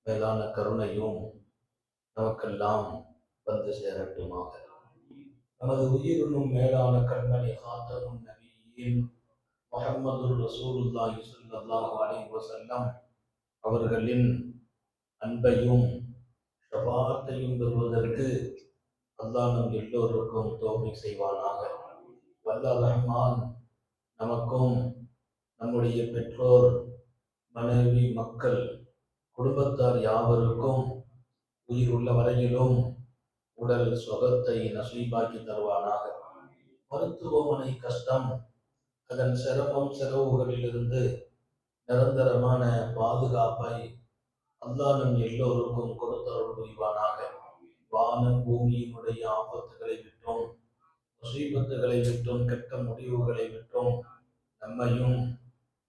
மேலான கருணையும் நமக்கெல்லாம் வந்து சேரட்டுமாக. நமது உயிரினும் மேலான கண்மணி காத்தமுன் நபியின் முஹம்மது ரசூலுல்லாஹி ஸல்லல்லாஹு அலைஹி வஸல்லம் அவர்களின் அன்பையும் ஷஃபாஅத்தையும் பெறுவதற்கு அல்லாஹ் நம் எல்லோருக்கும் தௌஃபீக் செய்வானாக. வல்ல ரஹ்மான் நமக்கும் நம்முடைய பெற்றோர், மனைவி, மக்கள், குடும்பத்தார் யாவருக்கும் உயிர் உள்ள வரையிலும் உடல் சுகத்தை நசீபாக்கி தருவானாக. மருத்துவமனை கஷ்டம், அதன் சிரமம் செலவுகளிலிருந்து நிரந்தரமான பாதுகாப்பை அல்லாஹ் நம் எல்லோருக்கும் கொடுத்தருள் புரிவானாக. வானம் பூமியினுடைய ஆபத்துகளை விட்டும், முசீபத்துகளை விட்டும், கெட்ட முடிவுகளை விட்டும் நம்மையும்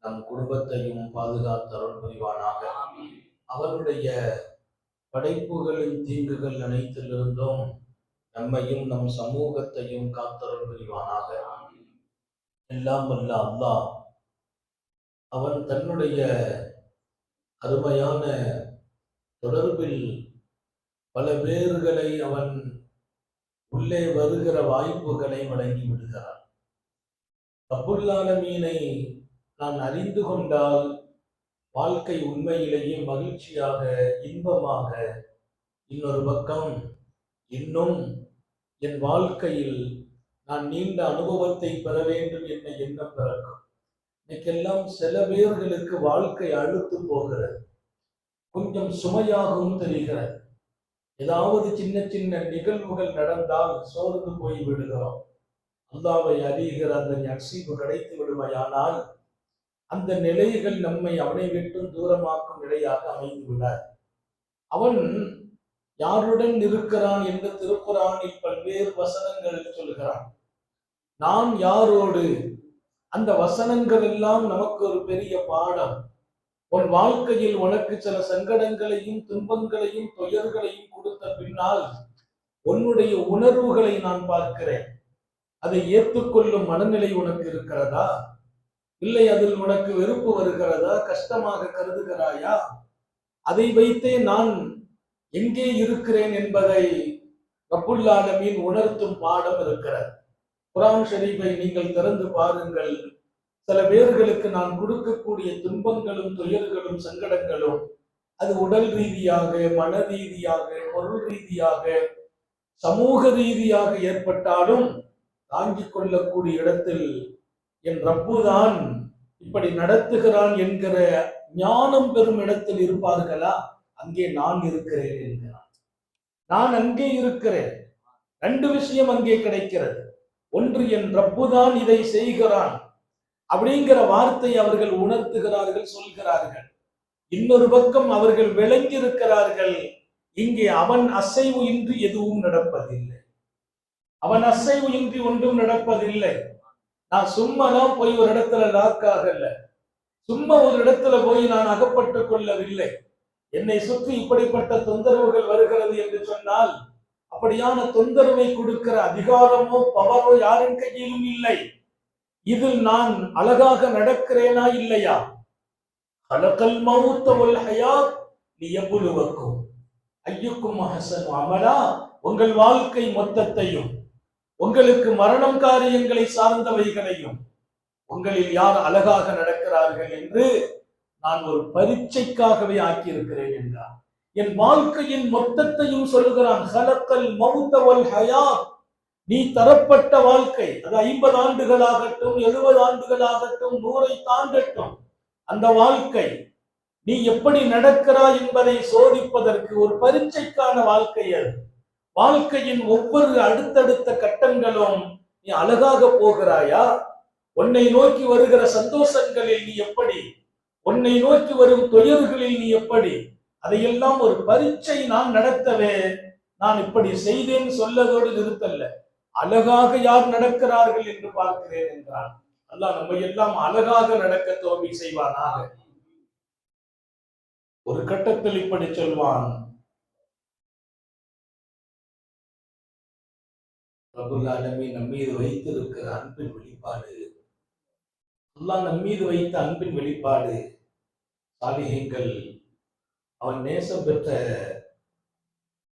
நம் குடும்பத்தையும் பாதுகாத்தருள் புரிவானாக. அவனுடைய படைப்புகளின் தீங்குகள் அனைத்திலிருந்தும் நம்மையும் நம் சமூகத்தையும் காத்தருள் புரிவானாக. எல்லாம் வல்ல அல்லாஹ் அவன் தன்னுடைய அருமையான தொடர்பில் பல பேர்களை அவன் உள்ளே வருகிற வாய்ப்புகளை வழங்கி விடுகிறான். ரப்புல் ஆலமீனை நான் அறிந்து கொண்டால் வாழ்க்கை உண்மையிலேயே மகிழ்ச்சியாக, இன்பமாக, இன்னொரு பக்கம் இன்னும் என் வாழ்க்கையில் நான் நீண்ட அனுபவத்தை பெற வேண்டும் என்ற எண்ணம் பிறக்கும். இன்னைக்கெல்லாம் சில பேர்களுக்கு வாழ்க்கை அழுத்து போகிறது, கொஞ்சம் சுமையாகவும் தெரிகிறது. ஏதாவது சின்ன சின்ன நிகழ்வுகள் நடந்தால் சோர்ந்து போய் விடுகிறோம். அல்லாஹ்வை அறிகிற அந்த நசீபு கிடைத்து விடுமையானால் அந்த நிலைகள் நம்மை அவனை விட்டும் தூரமாக்கும் நிலையாக அமைந்து விடார். அவன் யாருடன் இருக்கிறான் என்று திருக்குரானில் பல்வேறு வசனங்களில் சொல்கிறான். நாம் யாரோடு, அந்த வசனங்கள் எல்லாம் நமக்கு ஒரு பெரிய பாடம். உன் வாழ்க்கையில் உனக்கு சில சங்கடங்களையும் துன்பங்களையும் துயர்களையும் கொடுத்த பின்னால் உன்னுடைய உணர்வுகளை நான் பார்க்கிறேன். அதை ஏற்றுக்கொள்ளும் மனநிலை உனக்கு இருக்கிறதா? இல்லை அதில் உனக்கு வெறுப்பு வருகிறதா? கஷ்டமாக கருதுகிறாயா? அதை வைத்தே நான் எங்கே இருக்கிறேன் என்பதை ரப்புல் ஆலமீன் உணர்த்தும் பாடம் இருக்கிறது. குர்ஆன் ஷரீஃபை நீங்கள் திறந்து பாருங்கள். சில பேர்களுக்கு நான் கொடுக்கக்கூடிய துன்பங்களும் துயர்களும் சங்கடங்களும் அது உடல் ரீதியாக, மன ரீதியாக, பொருள் ரீதியாக, சமூக ரீதியாக ஏற்பட்டாலும் தாங்கிக் கொள்ளக்கூடிய இடத்தில் என் ரப்புதான் இப்படி நடத்துகிறான் என்கிற ஞானம் பெறும் இடத்தில் இருப்பார்களா? அங்கே நான் இருக்கிறேன் என்கிறான். நான் அங்கே இருக்கிறேன். ரெண்டு விஷயம் அங்கே கிடைக்கிறது. ஒன்று, என் ரப்புதான் இதை செய்கிறான் அப்படிங்கிற வார்த்தை அவர்கள் உணர்த்துகிறார்கள், சொல்கிறார்கள். இன்னொரு பக்கம் அவர்கள் விளங்கி இருக்கிறார்கள், இங்கே அவன் அசைவு இன்றி எதுவும் நடப்பதில்லை. அவன் அசைவு இன்றி ஒன்றும் நடப்பதில்லை. நான் சும்மாதான் போய் ஒரு இடத்துல லாக் ஆகல, சும்மா ஒரு இடத்துல போய் நான் அகப்பட்டுக் கொள்ளவில்லை. என்னை சுற்றி இப்படிப்பட்ட தொந்தரவுகள் வருகிறது என்று சொன்னால் அப்படியான தொந்தரவை கொடுக்கிற அதிகாரமோ பவரோ யாரின் கையிலும் இல்லை. இதில் நான் அழகாக நடக்கிறேனா இல்லையா? ஹலகல் மௌத்த வல் ஹயாத் லியப்லுவக்கும் அய்யுக்கும் அஹ்ஸனு அமலா. உங்கள் வாழ்க்கை மொத்தத்தையும், உங்களுக்கு மரணம் காரியங்களை சார்ந்தவைகளையும், உங்களில் யார் அழகாக நடக்கிறார்கள் என்று நான் ஒரு பரீட்சைக்காகவே ஆக்கியிருக்கிறேன் என்றார். என் வாழ்க்கையின் மொத்தத்தையும் சொல்லுகிறான். ஹலகல் மௌத்த வல் ஹயாத். நீ தரப்பட்ட வாழ்க்கை, அது 50 ஆண்டுகளாகட்டும், 70 ஆண்டுகளாகட்டும், 100 தாண்டட்டும், அந்த வாழ்க்கை நீ எப்படி நடக்கிறாய் என்பதை சோதிப்பதற்கு ஒரு பரீட்சைக்கான வாழ்க்கை அது. வாழ்க்கையின் ஒவ்வொரு அடுத்தடுத்த கட்டங்களும் நீ அழகாக போகிறாயா? உன்னை நோக்கி வருகிற சந்தோஷங்களில் நீ எப்படி, உன்னை நோக்கி வரும் துயர்களில் நீ எப்படி, அதையெல்லாம் ஒரு பரீட்சை நான் நடத்தவே நான் இப்படி செய்தேன் சொல்லதோடு நிறுத்தல்ல, அழகாக யார் நடக்கிறார்கள் என்று பார்க்கிறேன் என்றான். அல்லாஹ் நம்ம எல்லாம் அழகாக நடக்க தௌஃபீக் செய்வானாக. ஒரு கட்டத்தில் இப்படி சொல்வான், ரப்புல் ஆலமீன் நம்மீது வைத்திருக்கிற அன்பின் வெளிப்பாடு, அல்லாஹ் நம்மீது வைத்த அன்பின் வெளிப்பாடு, சாலிஹீன்கள் அவன் நேசம் பெற்ற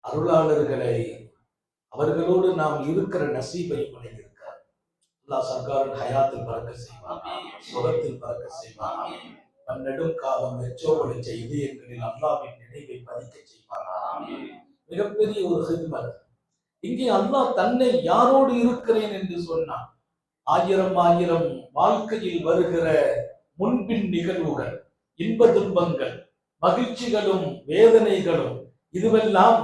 அருளாளர்களை அவர்களோடு நாம் இருக்கிற நசீபை வழங்கியிருக்கிறார். அல்லாஹ் சர்க்காரின் ஹயாத்தில் பறக்க செய்வான், சுகத்தில் பறக்க செய்வான். பன்னெடும் காலம் மெச்சோவலை செய்து எங்களில் அல்லாவின் நினைவை பதிக்க செய்வான். மிகப்பெரிய ஒரு ஹித்மத். இங்கே அல்லாஹ் தன்னை யாரோடு இருக்கிறேன் என்று சொன்னான். ஆயிரம் ஆயிரம் வாழ்க்கையில் வருகிற முன்பின் நிகழ்வுகள், இன்ப துன்பங்கள், மகிழ்ச்சிகளும் வேதனைகளும், இதுவெல்லாம்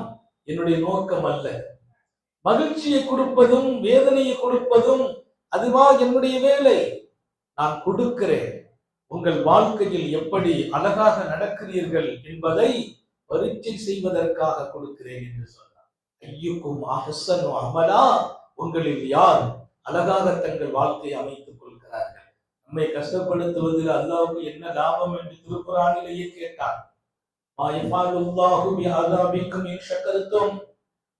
என்னுடைய நோக்கம் அல்ல. மகிழ்ச்சியை கொடுப்பதும் வேதனையை கொடுப்பதும் அதுவா என்னுடைய வேலை. நான் கொடுக்கிறேன். உங்கள் வாழ்க்கையில் எப்படி அழகாக நடக்கிறீர்கள் என்பதை பரீட்சை செய்வதற்காக கொடுக்கிறேன் என்று சொன்னார். ஐயுக்கும் அஹ்ஸனு அமலா, உங்களில் யார் அழகாக தங்கள் வாழ்க்கையை அமைத்துக் கொள்கிறார்கள். நம்மை கஷ்டப்படுத்துவதில் அல்லாஹ்வுக்கு என்ன லாபம் என்று திருக்குர்ஆனிலேயே கேட்டான். மா யஃஅலுல்லாஹு பிஅஸாபிக்கும் இன் ஷக்கர்தும்,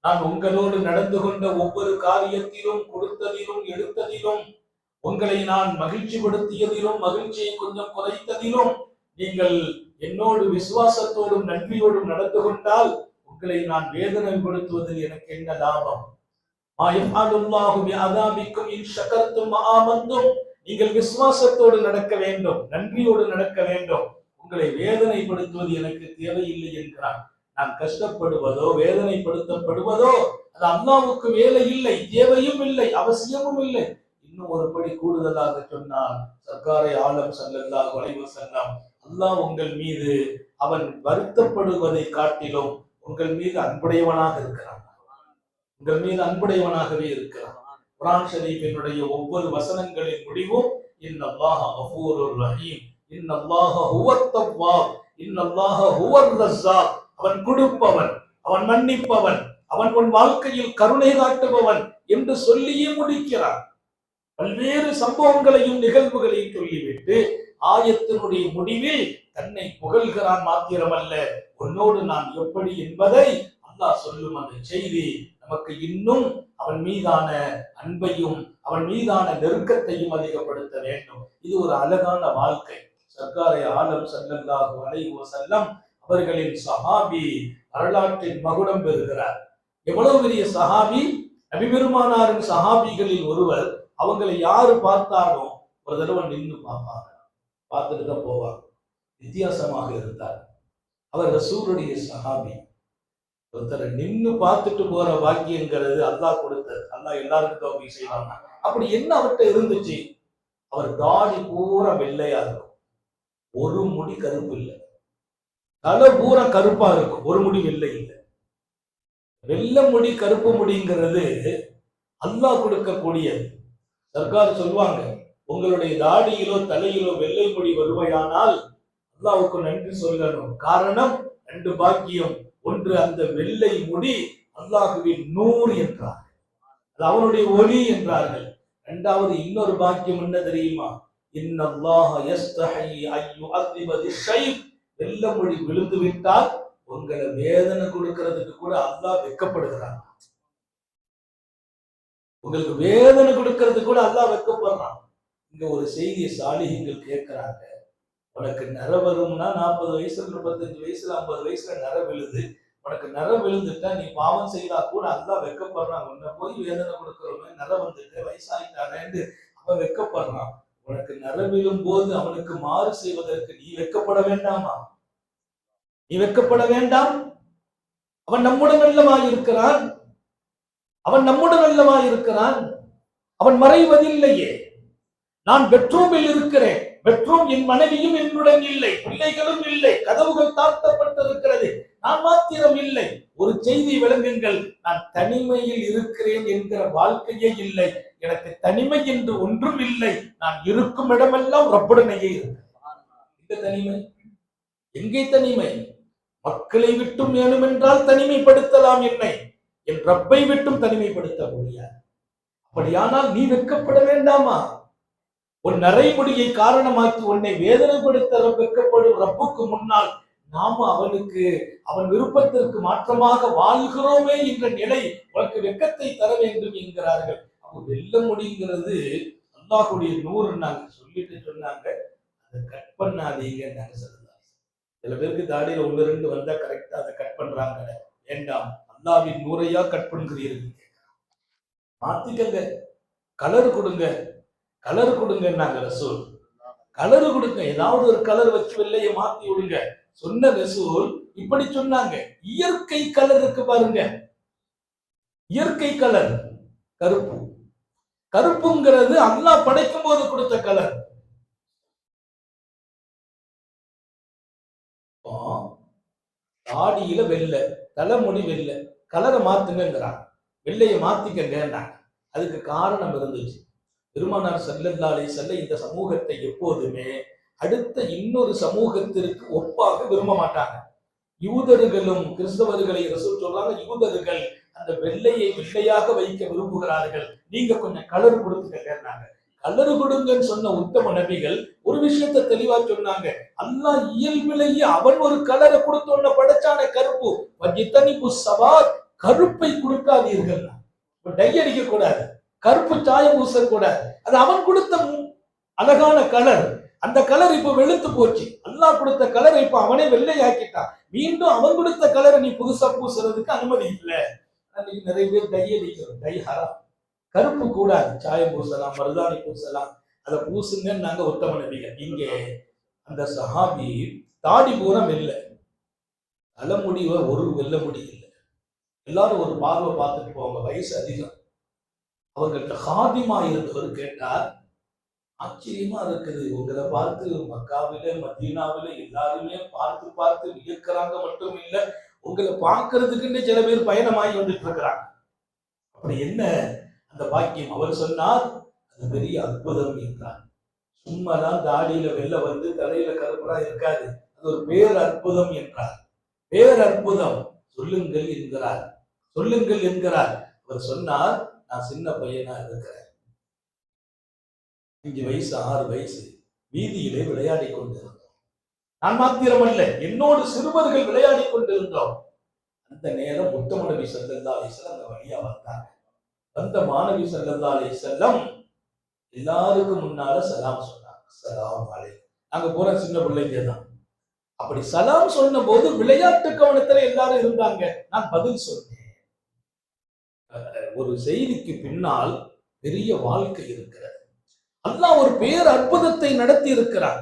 நான் உங்களோடு நடந்து கொண்ட ஒவ்வொரு காரியத்திலும், கொடுத்ததிலும், எடுத்ததிலும், உங்களை நான் மகிழ்ச்சிப்படுத்தியதிலும், மகிழ்ச்சியை கொஞ்சம் குறைத்ததிலும், நீங்கள் என்னோடு விசுவாசத்தோடும் நன்றியோடும் நடந்து கொண்டால் உங்களை நான் வேதனைப்படுத்துவதில் எனக்கு என்ன லாபம்? நீங்கள் விசுவாசத்தோடு நடக்க வேண்டும், நன்றியோடு நடக்க வேண்டும். உங்களை வேதனைப்படுத்துவது எனக்கு தேவையில்லை என்கிறான். நான் கஷ்டப்படுவதோ வேதனைப்படுத்தப்படுவதோ அது அல்லாஹ்வுக்கு வேலை இல்லை, தேவையும் இல்லை, அவசியமும் இல்லை. இன்னும் ஒரு படி கூடுதலாக சொன்னால், சர்க்காரை ஆலம் ஸல்லல்லாஹு அலைஹி வஸல்லம், அல்லாஹ் உங்கள் மீது அவன் வருத்தப்படுவதை காட்டிலும் உங்கள் மீது அன்புடையவனாக இருக்கிறான். உங்கள் மீது அன்புடையவனாகவே இருக்கிறான். குர்ஆன் ஷரீஃபினுடைய ஒவ்வொரு வசனங்களின் முடிவும் இன்னல்லாஹ கஃபூருர் ரஹீம், இன்னல்லாஹ ஹுவத் தவ்வாப், இன்னல்லாஹ ஹுவர் ரஸாக். அவன் கொடுப்பவன், அவன் மன்னிப்பவன், அவன் உன் வாழ்க்கையில் கருணை காட்டுபவன் என்று சொல்லியே முடிக்கிறான். பல்வேறு சம்பவங்களையும் நிகழ்வுகளையும் சொல்லிவிட்டு ஆயத்தினுடைய முடிவில் தன்னை புகழ்கிறான். மாத்திரமல்ல, உன்னோடு நான் எப்படி என்பதை அல்லாஹ் சொல்லும் அந்த செய்தி நமக்கு இன்னும் அவன் மீதான அன்பையும் அவன் மீதான நெருக்கத்தையும் அதிகப்படுத்த வேண்டும். இது ஒரு அழகான வாழ்க்கை. சர்க்காரை ஆலம் ஸல்லல்லாஹு அலைஹி வஸல்லம் அவர்களின் சஹாபி வரலாற்றின் மகுடம் பெறுகிறார். எவ்வளவு பெரிய சஹாபி! நபி பெருமானாரின் சஹாபிகளில் ஒருவர். அவங்களை யாரு பார்த்தாலும் ஒரு தடவை நின்று பார்ப்பாங்க, பார்த்துட்டு தான் போவாங்க. வித்தியாசமாக இருந்தார். அவர் ரசூலுடைய சஹாபி. ஒருத்தரை நின்னு பார்த்துட்டு போற பாக்கியங்கிறது அல்லாஹ் கொடுத்தது. அல்லாஹ் எல்லாருக்கும் தௌஃபீக் செய்வாங்க. அப்படி என்ன அவர்கிட்ட இருந்துச்சு? அவர் தாடி பூரா வெள்ளையா இருக்கும், ஒரு முடி கருப்பு இல்லை. தலை பூரா கருப்பா இருக்கும், ஒரு முடி வெள்ளை இல்லை. வெள்ளை முடி கருப்பு முடிங்கிறது அல்லாஹ் கொடுக்கக்கூடியது. சர்க்கார் சொல்லுவாங்க, உங்களுடைய தாடியிலோ தலையிலோ வெள்ளை முடி வருமையானால் அல்லாஹ்வுக்கு நன்றி சொல்லணும். காரணம் ரெண்டு பாக்கியம். ஒன்று, அந்த வெள்ளை முடி அல்லாஹ்வின் நூர் என்றார், அது அவனுடைய ஒளி என்றார்கள். இரண்டாவது இன்னொரு பாக்கியம் என்ன தெரியுமா? இன்னல்லாஹ யஸ்தஹி அய்யுஅذிப திஷைப். வெள்ளை முடி விழுந்து விட்டால் உங்களை வேதனை கொடுக்கிறதுக்கு கூட அல்லாஹ் வெட்கப்படுகிறான். உங்களுக்கு வேதனை கொடுக்கிறது கூட அல்லாஹ் வெட்கப்படுறான். இங்க ஒரு செய்தியை சாலிஹீன்கள் கேட்கிறாங்க. உனக்கு நர வரும்னா 40 வயசுல 35 வயசுல 50 வயசுல நர விழுது. உனக்கு நர விழுந்துட்டா நீ பாவம் செய்தா கூட அல்லாஹ் வெட்கப்படுறான். உன்னை போய் வேதனை கொடுக்கிறவங்க நர வந்துட்டு வயசாயிட்டானேன்னு அவன் வெட்கப்படுறான். உனக்கு நர விழும் போது அவனுக்கு மாறு செய்வதற்கு நீ வெட்கப்பட வேண்டாமா? நீ வெட்கப்பட வேண்டாம். அவன் நம்முடன் அல்லவாய் இருக்கிறான், அவன் நம்முடன் அல்லவாய் இருக்கிறான். அவன் மறைவதில்லையே. நான் பெட்ரூமில் இருக்கிறேன், பெட்ரூம் என் மனைவியும் என்னுடன் இல்லை, பிள்ளைகளும் இல்லை, கதவுகள் தாழ்த்தப்பட்டிருக்கிறது, நான் மாத்திரம் இல்லை. ஒரு செய்தி விளங்குங்கள், நான் தனிமையில் இருக்கிறேன் என்கிற வாழ்க்கையே இல்லை. எனக்கு தனிமை என்று ஒன்றும் இல்லை. நான் இருக்கும் இடமெல்லாம் ரப்புடனேயே இருக்கிறேன். இந்த தனிமை எங்கே? தனிமை மக்களை விட்டும் வேணுமென்றால் தனிமைப்படுத்தலாம் என்னை, என் ரப்பை விட்டும் தனிமைப்படுத்த முடியாது. அப்படியானால் நீ வெட்கப்பட வேண்டாமா? உன் நரைமுடியை காரணமாக்கி உன்னை வேதனைப்படுத்த வெட்கப்படும் ரப்புக்கு முன்னால் நாம அவனுக்கு அவன் விருப்பத்திற்கு மாற்றமாக வாழ்கிறோமே என்ற நிலை உனக்கு வெட்கத்தை தர வேண்டும் என்கிறார்கள். அப்போ வெல்ல முடிங்கிறது அல்லாஹ்வுடைய நூறு நாங்க சொல்லிட்டு சொன்னாங்க, அதை கட் பண்ணாதீங்க. சில பேருக்கு தாடியில ஒன்று ரெண்டு வந்தா கரெக்டா அதை கட் பண்றாங்க. வேண்டாம், அல்லாவின் நூறையா கட் பண்ணுகிறீர்கள், மாத்திக்கங்க, கலர் கொடுங்க, கலர் கொடுங்கன்னாங்க ரசூல். கலர் கொடுங்க, ஏதாவது ஒரு கலர் வச்சு வெள்ளையை மாத்தி விடுங்க சொன்ன ரசூல் இப்படி சொன்னாங்க. இயற்கை கலர் இருக்கு பாருங்க, இயற்கை கலர் கருப்பு. கருப்புங்கிறது அல்லாஹ் படைக்கும் போது கொடுத்த கலர். தாடியில வெள்ளை, தலைமுடி வெள்ளை, கலரை மாத்துங்கிறாங்க, வெள்ளையை மாத்திக்கங்க. அதுக்கு காரணம் இருந்துச்சு. பெருமானார் ஸல்லல்லாஹு அலைஹி வஸல்லம் இந்த சமூகத்தை எப்போதுமே அடுத்த இன்னொரு சமூகத்திற்கு ஒப்பாக விரும்ப மாட்டாங்க. யூதர்களும் கிறிஸ்தவர்களை ரசூல் சொல்றாங்க, யூதர்கள் அந்த வெள்ளையை வெள்ளையாக வைக்க விரும்புகிறார்கள், நீங்க கொஞ்சம் கலர் கொடுத்துக்கங்க. கலர் கொடுங்கன்னு சொன்ன உத்தம நபிகள் ஒரு விஷயத்தை தெளிவா சொன்னாங்க. அல்லாஹ் இயல்பிலேயே அவன் ஒரு கலரை கொடுத்தோன்ன படைச்சான கருப்பு, வஜித்தனிபு சவாத், கருப்பை கொடுக்காதீர்கள், டை அடிக்க கூடாது, கருப்பு சாயம் பூசக்கூடாது. அது அவன் கொடுத்த அழகான கலர். அந்த கலர் இப்ப வெளுத்து போச்சு. அல்லாஹ் கொடுத்த கலரை இப்ப அவனே வெள்ளையாக்கிட்டான். மீண்டும் அவன் கொடுத்த கலரை நீ புதுசா பூசுறதுக்கு அனுமதி இல்லை. நிறைய பேர் டை அடிக்கிறோம், டை ஹராம், கருப்பு கூடாது, சாயம் பூசலாம், மருதாணி பூசலாம், அதை பூசுங்கன்னு நாங்க உத்தம நபிகள். இங்கே அந்த சஹாபி தாடி பூரம் இல்லை, தலைமுடி ஒரு வெள்ள முடி இல்லை. எல்லாரும் ஒரு பார்வை பார்த்துட்டு போவாங்க, வயசு அதிகம். அவங்கள்ட்ட ஹாதிமா இருந்தவர் கேட்டார், ஆச்சரியமா இருக்குது, உங்களை பார்த்து மக்காவில மதீனாவில எல்லாருமே பார்த்து பார்த்து வியக்கிறாங்க, மட்டும் இல்ல உங்களை பார்க்கறதுக்குன்னு சில பேர் பயணமாகி வந்துட்டு இருக்கிறாங்க, அப்படி என்ன அந்த பாக்கியம்? அவர் சொன்னார், அது பெரிய அற்புதம் என்றார். சும்மாதான் தாடியில வெள்ள வந்து தலையில கருப்பரா இருக்காது, அது ஒரு பேர் அற்புதம் என்றார். பேர் அற்புதம் சொல்லுங்கள் என்கிறார், சொல்லுங்கள் என்கிறார். அவர் சொன்னார், நான் சின்ன பையனா இருக்கிறேன், 5 வயசு 6 வயசு, வீதியிலே விளையாடி கொண்டிருந்தோம். நான் மாத்திரமல்ல, என்னோடு சிறுவர்கள் விளையாடி கொண்டிருந்தோம். அந்த நேரம் உத்தம நபி ஸல்லல்லாஹு அலைஹி வஸல்லம் அந்த வழியா வந்தாங்க. வந்த மாணவி ஸல்லல்லாஹு அலைஹி வஸல்லம் எல்லாருக்கும் முன்னால சலாம் சொன்னாங்க, ஸலாம் அலைக்கும். நாங்க போற சின்ன பிள்ளைங்க தான். அப்படி சலாம் சொன்ன போது விளையாட்டு கவனத்துல எல்லாரும் இருந்தாங்க. நான் பதில் சொன்னேன். ஒரு செய்திக்கு பின்னால் பெரிய வாழ்க்கை இருக்கிறது. அல்லாஹ் ஒரு பேர் அற்புதத்தை நடத்தி இருக்கிறார்.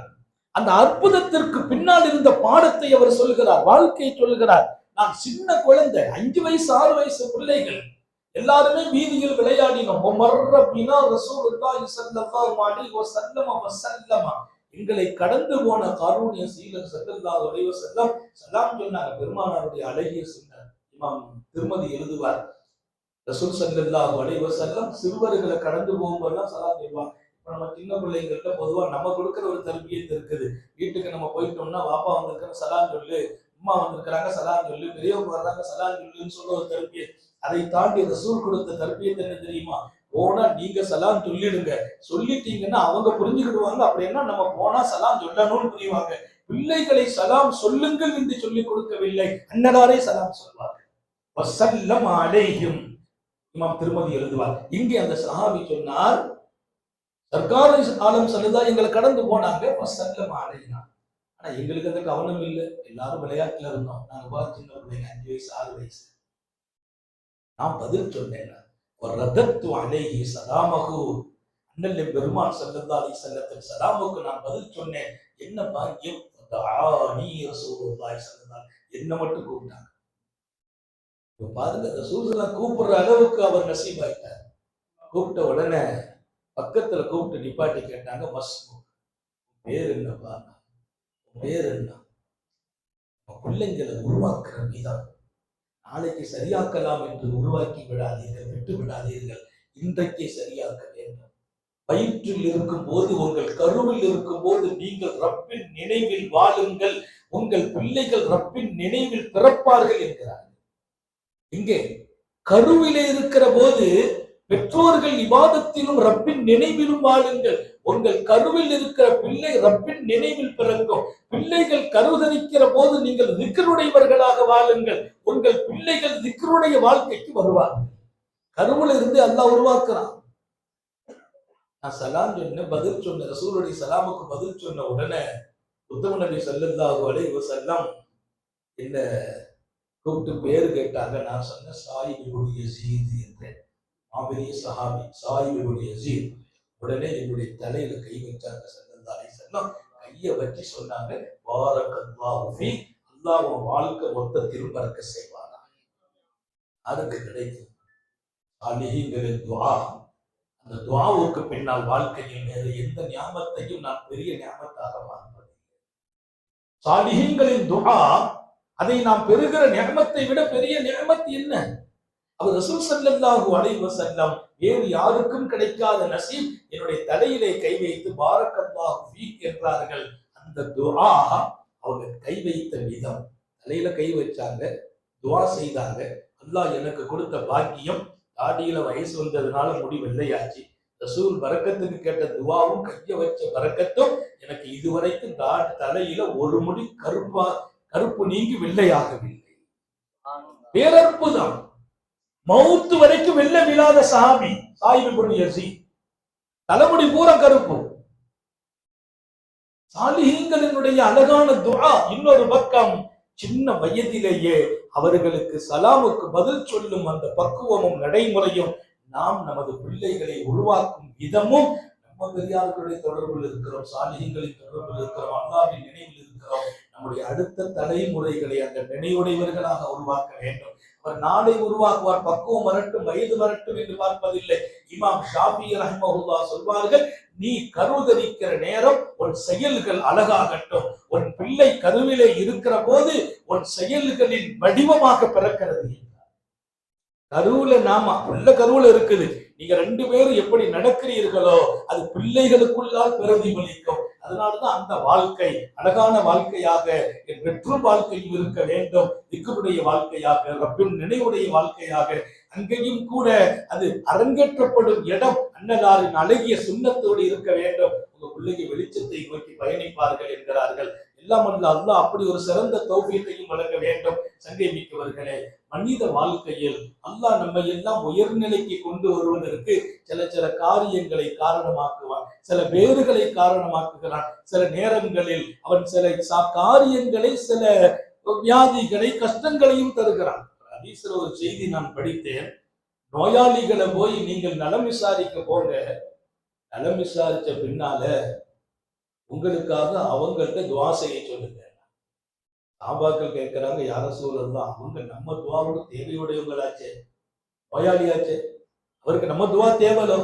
அந்த அற்புதத்திற்கு பின்னால் இருந்த பாடத்தை அவர் சொல்கிறார், வாழ்க்கையை சொல்கிறார். நான் சின்ன குழந்தை, 5 வயசு 6 வயசு பிள்ளைகள் எல்லாருமே வீதியில் விளையாடினோம். எங்களை கடந்து போன காரூணிய சீலர் ஸல்லல்லாஹு அலைஹி வஸல்லம் சலாம் சொன்னாங்க. பெருமானாருடைய அழகிய சுன்னத் இமாம் திருமதி எழுதுவார், ரசூல் ஸல்லல்லாஹு அலைஹி வஸல்லம் சிறுவர்களை கடந்து போகும்போதுதான் சலாம் சொல்லுவாங்க. இப்ப நம்ம சின்ன பிள்ளைங்கள்ட்ட பொதுவா நம்ம கொடுக்குற ஒரு தர்பியத் இருக்குது. வீட்டுக்கு நம்ம போயிட்டோம்னா, வாப்பா வந்திருக்கிற சலாம் சொல்லு, அம்மா வந்திருக்கிறாங்க சலாம் சொல்லு, பெரியவங்க வர்றாங்க சலாம் சொல்லுன்னு சொல்ல ஒரு தர்பியத். அதை தாண்டி ரசூல் கொடுத்த தர்பியத் என்ன தெரியுமா? போனா நீங்க சலாம் சொல்லிடுங்க, சொல்லிட்டீங்கன்னா அவங்க புரிஞ்சுக்கிடுவாங்க, அப்படின்னா நம்ம போனா சலாம் சொல்லணும்னு புரியுவாங்க. பிள்ளைகளை சலாம் சொல்லுங்கள் என்று சொல்லிக் கொடுக்கவில்லை, அன்னதாரே சலாம் சொல்வார்கள். வஸல்லம் அலைஹிம் இமாம் திருமதி எழுதுவார். இங்கே அந்த சஹாபி சொன்னார், சர்க்கார் ஆலம் ஸல்லல்லாஹு எங்களை கடந்து போனாங்க, வஸல்லம் அலைஹிம். ஆனா எங்களுக்கு அந்த கவனம் இல்லை, எல்லாரும் விளையாட்டுல இருந்தோம். நாங்க சின்ன பிள்ளைங்க, 5 வயசு 6 வயசு. நான் பதில் சொன்னேன், அண்ணல் பெருமான் ஸல்லல்லாஹு அலைஹி வஸல்லம் சலாமுக்கு நான் பதில் சொன்னேன். என்ன பாக்கியம், என்ன மட்டும் கூப்பிட்டாங்க. பாருங்க, ரசூலுல்லாஹ் கூப்பிடுற அளவுக்கு அவர் நசீபாயிட்டார். கூப்பிட்ட உடனே பக்கத்துல கூப்பிட்டு நிப்பாட்டி கேட்டாங்க, மஸ்மு, பேர் என்னப்பா, பேர் என்ன? பிள்ளைங்களை உருவாக்குற விதம் நாளைக்கு சரியாக்கலாம் என்று உருவாக்கி விடாதீர்கள், விட்டு விடாதீர்கள், இன்றைக்கே சரியாக்க வேண்டும். வயிற்றில் இருக்கும் போது, உங்கள் கருவில் இருக்கும் போது நீங்கள் ரப்பின் நினைவில் வாழுங்கள், உங்கள் பிள்ளைகள் ரப்பின் நினைவில் பிறப்பார்கள் என்கிறார். இங்கே கருவிலே இருக்கிற போது பெற்றோர்கள் இபாதத்திலும் ரப்பின் நினைவிலும் வாழுங்கள். உங்கள் கருவில் இருக்கிற பிள்ளை ரப்பின் நினைவில் பிறக்கும். பிள்ளைகள் கருதரிக்கிற போது நீங்கள் திக்ருடையவர்களாக வாழுங்கள். உங்கள் பிள்ளைகள் திக்ருடைய வாழ்க்கைக்கு வருவார்கள். கருவுல இருந்து அல்லாஹ் உருவாக்குறான். நான் சலாம் சொன்ன பதில் சொன்ன, ரசூலுடைய சலாமுக்கு பதில் சொன்ன உடனே உத்தம நபி ஸல்லல்லாஹு அலைஹி வஸல்லம் என்ன கூப்பிட்டு பேரு கேட்டாங்க. நான் சொன்ன சாயிப் இப்னு யஸீத் என்றேன். மாபெரிய சஹாபி சாயிப் இப்னு யஸீத். உடனே என்னுடைய தலையில கை வச்சாங்க ஸல்லல்லாஹு அலைஹி வஸல்லம். கையை வச்சு சொன்னாங்க, பாரக்கல்லாஹு ஃபீக், அல்லாஹ் உன் வாழ்க்கை மொத்தத்திலும் பறக்க செய்வானா. அதுக்கு கிடைக்கும் சாலிஹீன்களின் துஆ. அந்த துஆவுக்கு பின்னால் வாழ்க்கையில் வேறு எந்த ஞாபகத்தையும் நான் பெரிய ஞாபகத்தாக பார்ப்பதில்லை. சாலிஹீன்களின் துஆ, அதை நாம் பெறுகிற நிஅமத்தை விட பெரிய நிஅமத் என்ன? அவர் ரசூல் ஸல்லல்லாஹு அலைஹி வஸல்லம் வேறு யாருக்கும் கிடைக்காத நசீப் என்னுடைய தலையிலே கை வைத்து பாரக்கல்லாஹு ஃபீக் என்றார்கள். அந்த துஆ அவங்க கை வைத்த விதம், தலையில கை வச்சாங்க, துஆ செய்தாங்க. அல்லாஹ் எனக்கு கொடுத்த பாக்கியம், தாடியில வயசு வந்ததுனால முடி வெள்ளையாச்சு. ரசூல் பரக்கத்துக்கு கேட்ட துஆவும் கைய வச்ச பரக்கத்தும் எனக்கு இதுவரைக்கும் தலையில ஒரு முடி கருப்பு நீங்கி வெள்ளையாகவில்லை. பேரற்புதம். மௌத்து வரைக்கும் வெள்ள விழாத சஹாபி சாயிப் இப்னு யஸீத். தலைமுடி பூரா கருப்பு. சாலிஹீன்களினுடைய அழகான துஆ. இன்னொரு பக்கம் சின்ன வயதிலேயே அவர்களுக்கு சலாமுக்கு பதில் சொல்லும் அந்த பக்குவமும் நடைமுறையும், நாம் நமது பிள்ளைகளை உருவாக்கும் விதமும், நம்ம பெரியார்களுடைய தொடர்பில் இருக்கிறோம், சாலிஹீன்களின் தொடர்பில் இருக்கிறோம், அல்லாஹ்வின் நினைவில் இருக்கிறோம். நம்முடைய அடுத்த தலைமுறைகளை அந்த நினைவுடையவர்களாக உருவாக்க வேண்டும். அவர் நாளை உருவாக்குவார், பக்குவம் வரட்டும் வயது வரட்டும் என்று பார்ப்பதில்லை. இமாம் ஷாஃபி ரஹ்மஹுல்லாஹ் சொல்வார்கள், நீ கருதரிக்கிற நேரம் உன் செயல்கள் அழகாகட்டும். உன் பிள்ளை கருவிலே இருக்கிற போது உன் செயல்களின் வடிவமாக பிறக்கிறது. கருவுல நாம உள்ள கருவுல இருக்குது, நீங்க ரெண்டு பேரும் எப்படி நடக்கிறீர்களோ அது பிள்ளைகளுக்குள்ளால் பிரதிபலிக்கும். அதனாலதான் அந்த வாழ்க்கை அழகான வாழ்க்கையாக என் பெற்றோர் வாழ்க்கையில் இருக்க வேண்டும், திக்ருடைய வாழ்க்கையாக, ரப்பின் நினைவுடைய வாழ்க்கையாக. அங்கேயும் கூட அது அரங்கேற்றப்படும் இடம் அன்னலாரின் அழகிய சுண்ணத்தோடு இருக்க வேண்டும். உங்க பிள்ளைக்கு வெளிச்சத்தை நோக்கி பயணிப்பார்கள் என்கிறார்கள். எல்லாம் அல்லாஹ் அப்படி ஒரு சிறந்த தௌஃபீக்கையும் வழங்க வேண்டும். சங்கை மிக்கவர்களே, மனித வாழ்க்கையில் அல்லாஹ் நம்மை எல்லாம் உயர்நிலைக்கு கொண்டு வருவதற்கு சில காரியங்களை காரணமாக்குவான், சில வேறுகளை காரணமாக்குகிறான். சில நேரங்களில் அவன் சில காரியங்களை, சில வியாதிகளை, கஷ்டங்களையும் தருகிறான். ஹதீஸ்ல ஒரு செய்தி நான் படித்தேன். நோயாளிகளை போய் நீங்கள் நலம் விசாரிக்க போங்க, நலம் விசாரிச்ச பின்னால உங்களுக்காக அவங்கள்ட்ட துஆ செய்ய சொல்லுங்க. சாபாக்கள் கேட்கிறாங்க, யார சூழல்லாம் அவங்க நம்ம துஆவோட தேவையுடையவங்களாச்சே, நோயாளியாச்சே, அவருக்கு நம்ம துஆ தேவலோ.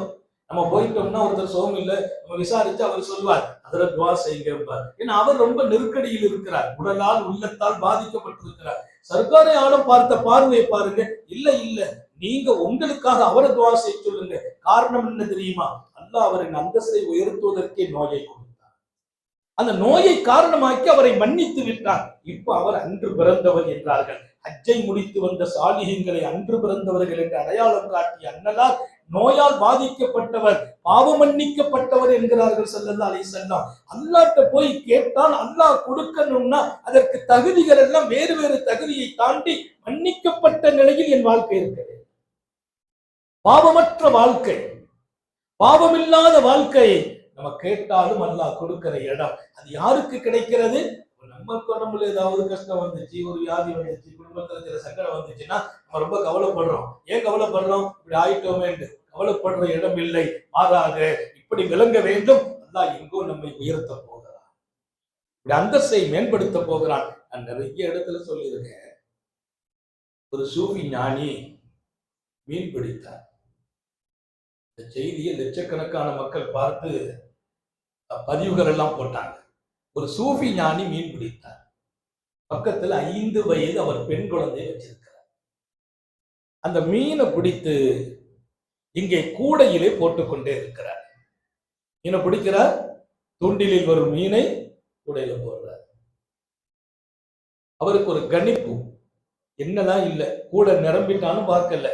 நம்ம போயிட்டோம்னா ஒருத்தர் சோகம் இல்லை, நம்ம விசாரிச்சு அவர் சொல்வார், அதுல துஆ செய்யுங்க. ஏன்னா அவர் ரொம்ப நெருக்கடியில் இருக்கிறார், உடலால் உள்ளத்தால் பாதிக்கப்பட்டிருக்கிறார். சர்க்காரை ஆளும் பார்த்த பார்வையை பாருங்க. இல்ல நீங்க உங்களுக்காக அவரை துஆ செய்ய சொல்லுங்க. காரணம் என்ன தெரியுமா? அல்லாஹ் அவரின் அந்தஸ்தை உயர்த்துவதற்கே நோயை கொடுத்தார். அந்த நோயை காரணமாக்கி அவரை மன்னித்து விட்டார். இப்ப அவர் அன்று பிறந்தவர் என்றார்கள். ஹஜ்ஜை முடித்து வந்த சாலிஹீன்களை அன்று பிறந்தவர்கள் என்று அடையாளம் காட்டிய அன்னலார் நோயால் பாதிக்கப்பட்டவர், பாவம் மன்னிக்கப்பட்டவர் என்கிறார்கள் ஸல்லல்லாஹு அலைஹி வஸல்லம். அல்லாஹ்ட்ட போய் கேட்டால் அல்லாஹ் கொடுக்கணும்னா அதற்கு தகுதிகள் எல்லாம் வேறு வேறு தகுதியை தாண்டி மன்னிக்கப்பட்ட நிலையில் என் வாழ்க்கை இருக்கிறது. பாவமற்ற வாழ்க்கை, பாவமில்லாத வாழ்க்கை நம்ம கேட்டாலும் அல்லாஹ் கொடுக்கிற இடம். அது யாருக்கு கிடைக்கிறது? நம்ம உடம்புல ஏதாவது கஷ்டம் வந்துச்சு, ஒரு வியாதி வந்துச்சு, குடும்பத்துல சில சங்கடம் வந்துச்சுன்னா நம்ம ரொம்ப கவலைப்படுறோம். ஏன் கவலைப்படுறோம்? இப்படி ஆயிட்டோமே என்று கவலைப்படுற இடம் இல்லை. மாறாக இப்படி விளங்க வேண்டும், அல்லாஹ் எங்கோ நம்மை உயர்த்த போகிறான், இப்படி அந்தஸ்தை மேம்படுத்த போகிறான். நான் நிறைய இடத்துல சொல்லியிருக்கேன். ஒரு சூஃபி ஞானி மீன் பிடித்தார். இந்த செய்தியை லட்சக்கணக்கான மக்கள் பார்த்து பதிவுகள் எல்லாம் போட்டாங்க. ஒரு சூஃபி ஞானி மீன் பிடித்தார். பக்கத்துல 5 வயது அவர் பெண் குழந்தையை வச்சிருக்கிறார். அந்த மீனை பிடித்து இங்கே கூடையிலே போட்டுக்கொண்டே இருக்கிறார். மீனை பிடிக்கிறார், தூண்டிலில் வரும் மீனை கூடையில போடுறார். அவருக்கு ஒரு கணிப்பு, என்னதான் இல்லை, கூட நிரம்பிட்டாலும் பார்க்கல,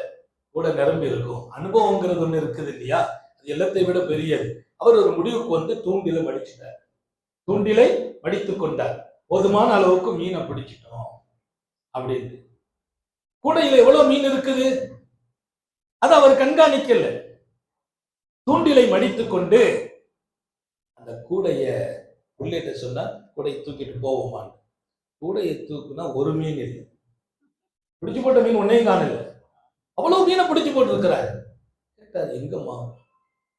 கூட நிரம்பி இருக்கும். அனுபவங்கிறது ஒண்ணு இருக்குது இல்லையா, அது எல்லாத்தை விட பெரியது. அவர் ஒரு முடிவுக்கு வந்து தூண்டிலை மடிச்சிட்டார். தூண்டிலை மடித்து கொண்டார். போதுமான அளவுக்கு மீனை பிடிச்சிட்டோம் அப்படின்னு. கூடையில எவ்வளவு மீன் இருக்குது அது அவர் கண்காணிக்கல. தூண்டிலை மடித்து கொண்டு அந்த கூடைய உள்ளேட்ட சொன்னார், கூடையை தூக்கிட்டு போவோமான்னு. கூடையை தூக்குனா ஒரு மீன் இல்லை, பிடிச்சு போட்ட மீன் ஒன்னையும் காணல. அவ்வளவு மீனை பிடிச்சு போட்டு இருக்கிறாரு. கேட்டாரு, எங்கம்மா?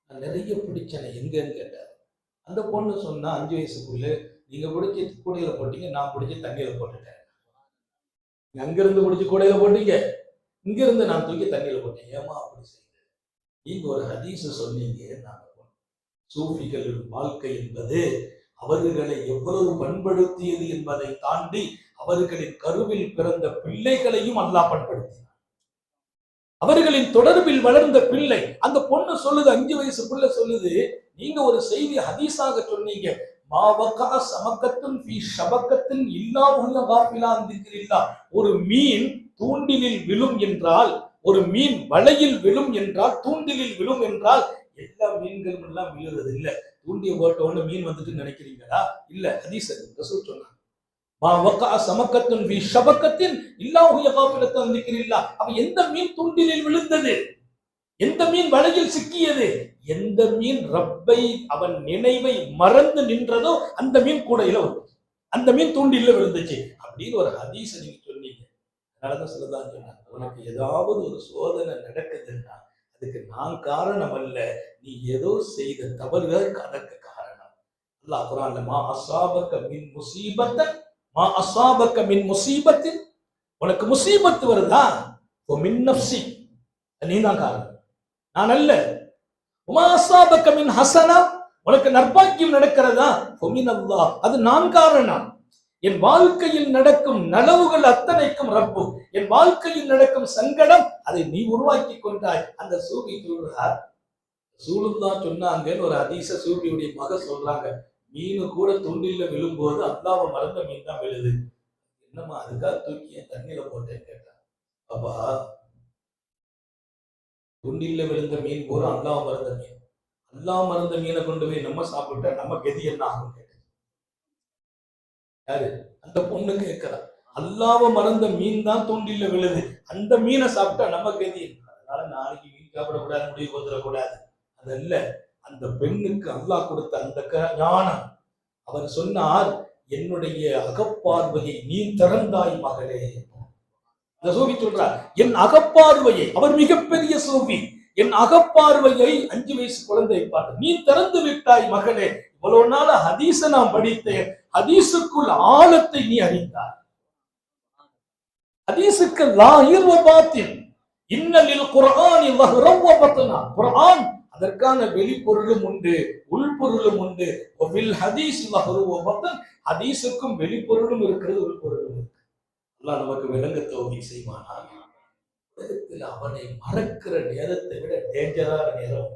நான் நிறைய பிடிச்சேனே, எங்கன்னு கேட்டாரு. அந்த பொண்ணு சொன்னா, 5 வயசுக்குள்ள, நீங்க பிடிச்சி கூடையில போட்டீங்க, நான் பிடிச்சி தண்ணியில போட்டுட்டேன். அங்கிருந்து பிடிச்சி கூடையில போட்டீங்க, இங்க இருந்து நான் தூக்கி தண்ணியில போட்டேன். ஏமா அப்படி செய்யுங்க? நீங்க ஒரு ஹதீஸ் சொன்னீங்க. நாங்க சூஃபிகளின் வாழ்க்கை என்பது அவர்களை எவ்வளவு பண்படுத்தியது என்பதை தாண்டி அவர்களின் கருவில் பிறந்த பிள்ளைகளையும் அல்லாஹ் பண்படுத்தினார். அவர்களின் தொடர்பில் வளர்ந்த பிள்ளை. அந்த பொண்ணு சொல்லுது, 5 வயசு பிள்ளை சொல்லுது, நீங்க ஒரு செய்தி ஹதீஸாக சொன்னீங்க, மாவகா சமக்கத்துன் ஃபீ ஷபக்கத்தின் இல்லா உள்ள காஃபிலான் திக்ரில்லா. ஒரு மீன் தூண்டிலில் விழும் என்றால், ஒரு மீன் வலையில் விழும் என்றால், தூண்டிலில் விழும் என்றால், எல்லா மீன்களும் எல்லாம் விழுறது இல்ல. தூண்டிய போட்ட உடனே மீன் வந்துட்டு நினைக்கிறீங்களா? இல்ல. ஹதீஸ் ரசூல் சொன்னாங்க, மாவகா சமக்கத்துன் ஃபீ ஷபக்கத்தின் இல்லா உள்ள காஃபிலான் திக்ரில்லா. அப்ப எந்த மீன் தூண்டிலில் விழுந்தது? எந்த மீன் வலையில் சிக்கியது? எந்த மீன் ரப்பை அவன் நினைவை மறந்து நின்றதோ அந்த மீன் கூடையில வந்துச்சு, அந்த மீன் தூண்டில விழுந்துச்சு அப்படின்னு ஒரு ஹதீஸ நீங்க சொன்னீங்க. அதனாலதான் சொல்லதான் சொன்னாங்க, உனக்கு ஏதாவது ஒரு சோதனை நடக்குதுன்னா அதுக்கு நான் காரணம் அல்ல, நீ ஏதோ செய்த தவறுகள் அதற்கு காரணம். அல்லாஹ் குர்ஆன்ல மா அஸாபக மின் முஸீபத்தன், மா அஸாபக மின் முஸீபத்தின், உனக்கு முசீபத்து வருதா, மின் நஃப்ஸி, நீதான் காரணம், நான் அல்ல. உமா அஸாபக மின் ஹஸனா, உனக்கு நற்பாக்கியம் நடக்கிறதா, ஃபமினல்லாஹ், அது நான் காரணம். என் வாழ்க்கையில் நடக்கும் நலவுகள் அத்தனைக்கும் ரப்பு, என் வாழ்க்கையில் நடக்கும் சங்கடம் அதை நீ உருவாக்கி கொண்டாய். அந்த சூபி சொல்றார், ரசூலுல்லாஹ் சொன்னாங்கன்னு ஒரு ஹதீஸ சூபியுடைய மக சொல்றாங்க, மீனு கூட துண்டில விழும்போது அல்லாஹ்வை மறந்த மீன் தான் விழுது. என்னம்மா அதுக்காக தூக்கி தண்ணியில போட்டேன்னு கேட்டான். அப்பா, துண்டில விழுந்த மீன் போற அல்லாஹ் மறந்த மீன், அல்லாஹ் மறந்த மீனை கொண்டு போய் நம்ம சாப்பிட்டா நம்ம கதி என்ன ஆகும் கேட்டு யாரு? அந்த பொண்ணு கேட்கிறா. அல்லாஹ்வை மறந்த மீன் தான் தூண்டில விழுது, அந்த மீனை சாப்பிட்டா நம்ம கதி. அதனால நாளைக்கு மீன் சாப்பிடக்கூடாது, முடிவு வந்துடக்கூடாது. அதல்ல, அந்த பெண்ணுக்கு அல்லாஹ் கொடுத்த அந்த ஞானம். அவர் சொன்னார், என்னுடைய அகப்பார்வையை நீ திறந்தாய் மகளே. இந்த சூஃபி சொல்றார், என் அகப்பார்வையை, அவர் மிகப்பெரிய சூஃபி, என் அகப்பார்வையை 5 வயசு குழந்தை பார்த்து நீ திறந்து விட்டாய் மகளே. இவ்வளவு நாள் ஹதீஸ நான் படித்தேன், ஹதீஸுக்குள் ஆழத்தை நீ அறிந்தாய். ஹதீஸுக்கு லாஹிர் வ பாத்தின், இன்னலில் குர்ஆனி லஹ்ரம் வ பத்னா, குர்ஆன் அதற்கான வெளிப்பொருளும் உண்டு, உள்பொருளும் உண்டு. வபில் ஹதீஸ் லஹ்ரு வ பத்ன், ஹதீஸுக்கும் வெளிப்பொருளும் இருக்கிறது, உள்பொருளும் இருக்கு. அல்லாஹ் நமக்கு விளங்க தௌஃபீக் செய்வானாக. உலகத்தில் அவனை மறக்கிற நேரத்தை விட டேஞ்சரான நேரம்,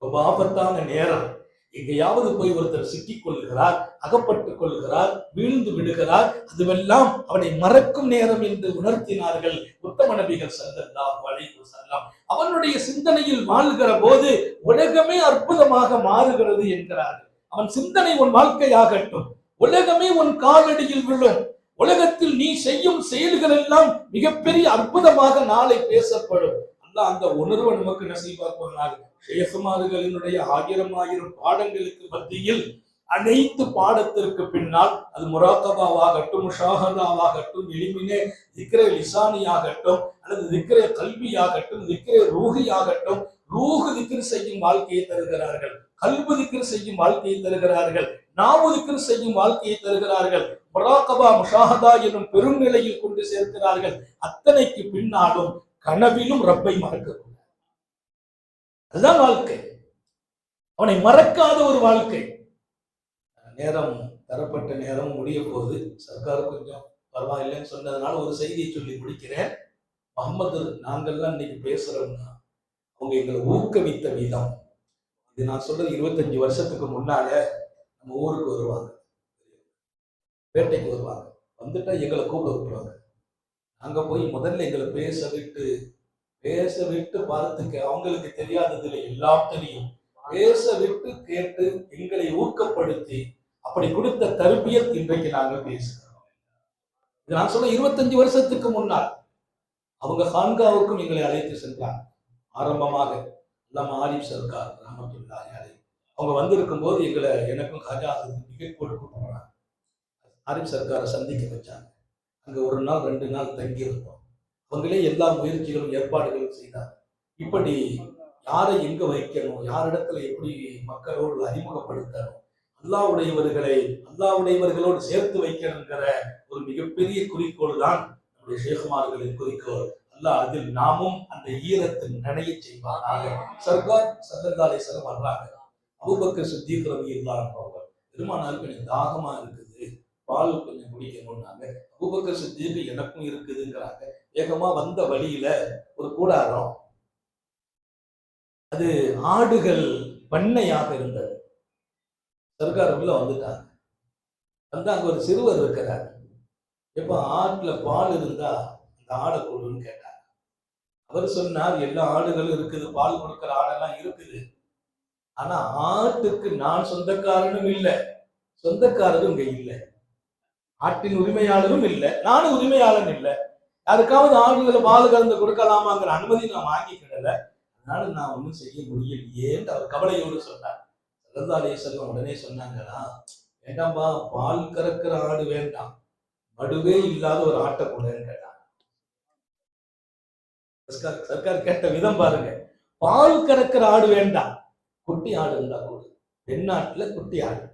ரொம்ப ஆபத்தான நேரம். எங்கேயாவது போய் ஒருத்தர் சிக்கிக் கொள்கிறார், அகப்பட்டுக் கொள்கிறார், வீழ்ந்து விடுகிறார், அதுவெல்லாம் அவனை மறக்கும் நேரம் என்று உணர்த்தினார்கள் உத்தம நபிகள் ஸல்லல்லாஹு அலைஹி வஸல்லம். அவனுடைய சிந்தனையில் வாழ்கிற போது உலகமே அற்புதமாக மாறுகிறது என்கிறார்கள். அவன் சிந்தனை உன் வாழ்க்கையாகட்டும், உலகமே உன் காலடியில் விழும், உலகத்தில் நீ செய்யும் செயல்கள் எல்லாம் மிகப்பெரிய அற்புதமாக நாளை பேசப்படும். அல்லாஹ் அந்த உணர்வை நமக்கு நசீபாக்குவானாக. ஷேகுமார்களினுடைய 1000 பாடங்களுக்கு மத்தியில் அனைத்து பாடத்திற்கு பின்னால், அது முராகபாவாகட்டும், முஷாஹதாவாகட்டும், எளிமினே திக்ரே லிசானியாகட்டும், அல்லது திக்ரே கல்வியாகட்டும், திக்ரே ரூஹியாகட்டும், ரூஹு திக்ர் செய்யும் வாழ்க்கையை தருகிறார்கள், கல்பு திக்ர் செய்யும் வாழ்க்கையை தருகிறார்கள், நாவு திக்ர் செய்யும் வாழ்க்கையை தருகிறார்கள், முராகபா முஷாஹதா எனும் பெரும் நிலையில் கொண்டு சேர்க்கிறார்கள். அத்தனைக்கு பின்னாலும் கனவிலும் ரப்பை மறக்க, அதுதான் வாழ்க்கை. அவனை மறக்காத ஒரு வாழ்க்கை. நேரம் தரப்பட்ட நேரம் முடிய போது, சர்க்கார் கொஞ்சம் பரவாயில்லைன்னு சொன்னதுனால ஒரு செய்தியை சொல்லி முடிக்கிறேன். முகமது, நாங்கள்லாம் இன்னைக்கு பேசுறோம்னா அவங்க எங்களை ஊக்குவித்த விதம். இது நான் சொல்றது 25 வருஷத்துக்கு முன்னால நம்ம ஊருக்கு வருவாங்க, பேட்டைக்கு வருவாங்க, வந்துட்டா எங்களை கூப்பிட விட்டுருவாங்க. அங்க போய் முதல்ல எங்களை பேச விட்டு பார்த்துக்க, அவங்களுக்கு தெரியாததுல எல்லாம் தெரியும், பேச விட்டு கேட்டு எங்களை ஊக்கப்படுத்தி அப்படி கொடுத்த தர்பியத் இன்றைக்கு நாங்கள் பேசுகிறோம். இது நான் சொல்ல 25 வருஷத்துக்கு முன்னால் அவங்க ஹான்காவுக்கும் எங்களை அழைத்து சென்றாங்க. ஆரம்பமாக அல்லாமா ஆரிஃப் சர்க்கார் ரஹ்மத்துல்லாஹி அலைஹி அவங்க வந்திருக்கும் போது எனக்கும் ஹாஜா டிக்கெட் போட்டு கூப்பிடுறாங்க. ஆரிஃப் சர்க்காரை சந்திக்க வச்சாங்க. அங்க 1 நாள் 2 நாள் தங்கி இருந்தோம். அவங்களே எல்லா முயற்சிகளும் ஏற்பாடுகளும் செய்தாங்க. இப்படி யாரை எங்க வைக்கணும், யாரிடத்துல எப்படி மக்களோடு அறிமுகப்படுத்தணும், அல்லாஹ்வுடையவர்களோடு சேர்த்து வைக்கணுங்கிற ஒரு மிகப்பெரிய குறிக்கோள் தான் நம்முடைய ஷேகுமார்களின் குறிக்கோள். அல்லாஹ் அதில் நாமும் அந்த ஈரத்தில் நனைய செய்வானாக. சர்க்கார் ஸல்லல்லாஹு அலைஹி வஸல்லம் வர்றாங்க. அபூபக்கர் சித்திக் ரலியல்லாஹு அன்ஹு பெருமானாருக்கு எனக்கு தாகமா இருக்குது, பால் கொஞ்சம் குடிக்கணும்னாங்க. அபூபக்கர் சித்திக் எனக்கும் இருக்குதுங்கிறாங்க. வேகமா வந்த வழியில ஒரு கூடாரம், அது ஆடுகள் பண்ணையாக இருந்தது. சர்க்கார் உள்ள வந்துட்டாங்க. வந்து அங்க ஒரு சிறுவர் இருக்கிறார். எப்ப ஆட்டுல பால் இருந்தா அந்த ஆடை கொடுன்னு கேட்டாங்க. அவர் சொன்னார், எல்லா ஆடுகளும் இருக்குது, பால் கொடுக்கிற ஆடெல்லாம் இருக்குது. ஆனா ஆட்டுக்கு நான் சொந்தக்காரனும் இல்லை, சொந்தக்காரரும் இங்க இல்லை, ஆட்டின் உரிமையாளரும் இல்லை, நானும் உரிமையாளன் இல்லை. யாருக்காவது ஆடுகளை பால் கலந்து கொடுக்கலாமாங்கிற அனுமதி நான் வாங்கிக்கிடல, அதனால நான் ஒன்றும் செய்ய முடியலையேன்னு அவர் கவலையோடு சொன்னார். ஸல்லல்லாஹு அலைஹி வஸல்லம் உடனே சொன்னாங்களா, வேண்டாம்பா, பால் கறக்கிற ஆடு வேண்டாம், மடுவே இல்லாத ஒரு ஆட்டை கூடன்னு கேட்டாங்க. சர்க்கார் கேட்ட விதம் பாருங்க. பால் கறக்கிற ஆடு வேண்டாம், குட்டி ஆடு இருந்தா கூட. பெண்ணாட்டுல குட்டி ஆடு,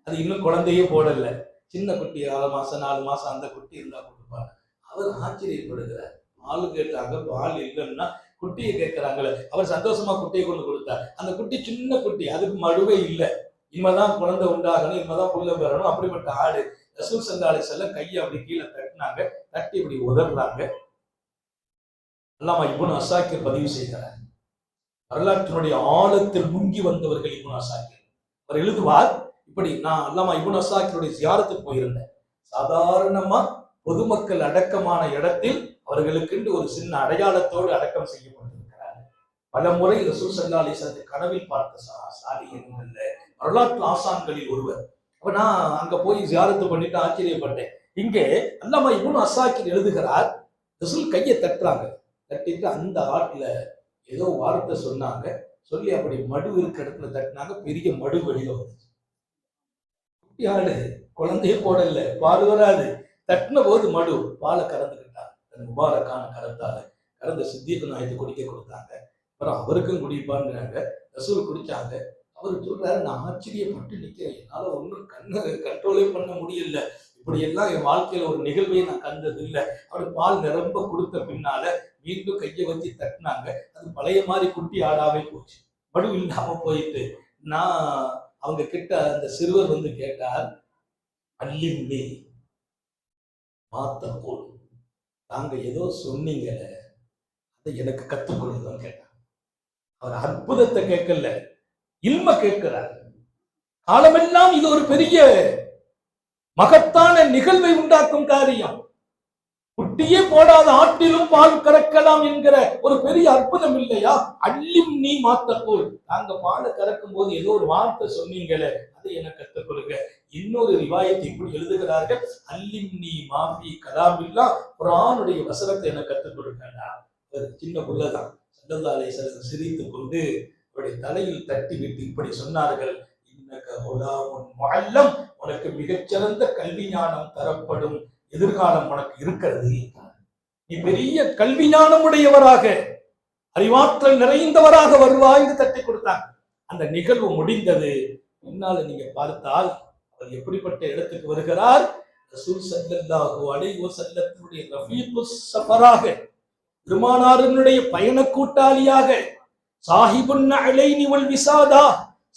அது இன்னும் குழந்தையே போடல, சின்ன குட்டி 6 மாசம் 4 மாசம் அந்த குட்டி இருந்தா கொடுப்பாங்க. அவர் ஆச்சரியப்படுகிறார். பால் கேட்டாங்க, பால் இல்லைன்னா குட்டியை கேட்கிறாங்களே. அவர் சந்தோஷமா குட்டியை கொண்டு கொடுத்தார். அந்த குட்டி சின்ன குட்டி, அதுக்கு மடுவே இல்லை, இனிமேதான் குழந்தை உண்டாகணும், இனிமேதான் புள்ள பெறணும். அப்படிப்பட்ட ஆடு. ரசூல் ஸல்லல்லாஹு அலைஹி வஸல்லம் கையை அப்படி கீழே தட்டினாங்க, தட்டி இப்படி உதறாங்க. அல்லாமா இப்னு அஸாக்கிர் பதிவு செய்கிறார். வரலாற்றினுடைய ஆழத்தில் முங்கி வந்தவர்கள் இப்னு அஸாக்கிர். அவர் எழுதுவார் இப்படி, நான் அல்லாமா இப்னு அஸாக்கிருடைய ஜியாரத்துக்கு போயிருந்தேன். சாதாரணமா பொதுமக்கள் அடக்கமான இடத்தில் அவர்களுக்கு ஒரு சின்ன அடையாளத்தோடு அடக்கம் செய்யப்பட்டிருக்கிறார். பல முறை ரசூல் ஸல்லல்லாஹு அலைஹி வஸல்லம் கனவில் பார்த்த சாலிஹீன்கள்ல வரலாற்று ஆசான்களில் ஒருவர். அப்ப நான் அங்க போய் ஜியாரத்து பண்ணிட்டு ஆச்சரியப்பட்டேன். இங்கே அல்லாமா இப்னு அஸாக்கிர் எழுதுகிறார், ரசூல் கையை தட்டுறாங்க, தட்டிட்டு அந்த ஆட்டுல ஏதோ வார்த்தை சொன்னாங்க, சொல்லி அப்படி மடு இருக்க இடத்துல தட்டினாங்க, பெரிய மடு வெளியில வந்துச்சு. குட்டி ஆடு, குழந்தைய போடல, பால் வராது, தட்டின போது மடு பாலை கறந்துக்கிட்டாங்க. தன் முபாரக்கான கரத்தால கறந்த சித்திக் நாயத்து குடிக்க கொடுத்தாங்க. அப்புறம் அவருக்கும் குடிப்பாங்கிறாங்க. ரசூல் குடிச்சாங்க. அவர் சொல்றாரு, நான் ஆச்சரியப்பட்டு நிற்கிறேன், என்னால ஒன்றும் கண்ட்ரோலே பண்ண முடியல, இப்படி எல்லாம் என் வாழ்க்கையில ஒரு நிகழ்வையை நான் கண்டது இல்லை. அவர் பால் நிரம்ப கொடுத்த பின்னால மீண்டும் கையை வச்சு தட்டினாங்க, அது பழைய மாதிரி குட்டி ஆடாவே போச்சு, மடு இல்லாம போயிட்டு. நான் அவங்க கிட்ட அந்த சிறுவர் வந்து கேட்டார், அல்லிம்னி மாத்தக்கூல், நாங்க ஏதோ சொன்னீங்க, அதை எனக்கு கற்றுக் கொடுங்கன்னு கேட்டார். அவர் அற்புதத்தை கேட்கல, இல்ம கேட்கிறார். காலமெல்லாம் இது ஒரு பெரிய மகத்தான நிகழ்வை உண்டாக்கும் காரியம். குட்டியே போடாத ஆட்டிலும் பால் கறக்கலாம் என்கிற ஒரு பெரிய அற்புதம் இல்லையா? அல்லிம் நீ மாத்தக்கூல், நாங்க பாலை கறக்கும் போது ஏதோ ஒரு வார்த்தை சொன்னீங்களே, அதை எனக்கு கற்றுக் கொடுங்க. இன்னொரு ரிவாயத்தை இப்படி எழுதுகிறார்கள், அல்லிம் நீ மாஃபி கலாமில்லா, குர்ஆனுடைய வசனத்தை எனக்கு கற்றுக் கொடுங்க. ஒரு சின்ன புள்ளதான். ஸல்லல்லாஹு அலைஹி வஸல்லம் சிரித்துக் கொண்டு அவருடைய தலையில் தட்டி விட்டு இப்படி சொன்னார்கள், இன்னக குலாமுன் முஅல்லம், உனக்கு மிகச்சிறந்த கல்வி ஞானம் தரப்படும் எதிர்காலம் உனக்கு இருக்கிறது. நீ பெரிய கல்வி ஞானம் உடையவராக, அறிவாற்றல் நிறைந்தவராக வருவாய் என்று தட்டி கொடுத்தாங்க. அந்த நிகழ்வு முடிந்தது. பின்னால நீங்க பார்த்தால் அவர் எப்படிப்பட்ட இடத்துக்கு வருகிறார்? ரசூல் ஸல்லல்லாஹு அலைஹி வஸல்லத்துடைய ரஃபீகுஸ் ஸஃபராக, பெருமானாரினுடைய பயண கூட்டாளியாக, சாஹிபுன் அலைனி வல் விசாதா,